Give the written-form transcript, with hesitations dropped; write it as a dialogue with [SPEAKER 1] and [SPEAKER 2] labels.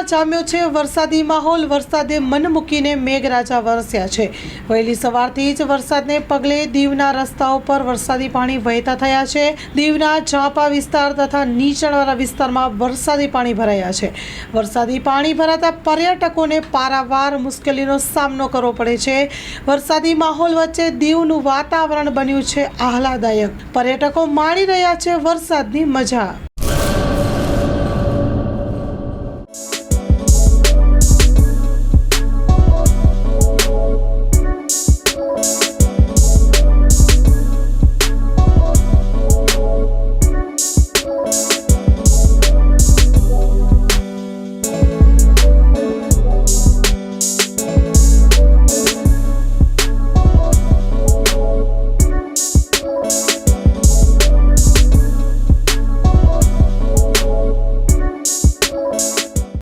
[SPEAKER 1] દીવમાં જામ્યો છે વરસાદી માહોલ। વરસાદે મન મૂકીને મેઘરાજા વરસ્યા છે। વહેલી સવારથી જ વરસાદને પગલે દીવના રસ્તાઓ પર વરસાદી પાણી વહેતા થયા છે। દીવના ઝાંપા વિસ્તાર તથા નીચાણવાળા વિસ્તારમાં વરસાદી પાણી ભરાયા છે। વરસાદી પાણી ભરાતા પર્યટકોને પારાવાર મુશ્કેલીનો સામનો કરવો પડે છે। વરસાદી માહોલ વચ્ચે દીવનું વાતાવરણ બન્યું છે આહલાદાયક। પર્યટકો માણી રહ્યા છે વરસાદની મજા।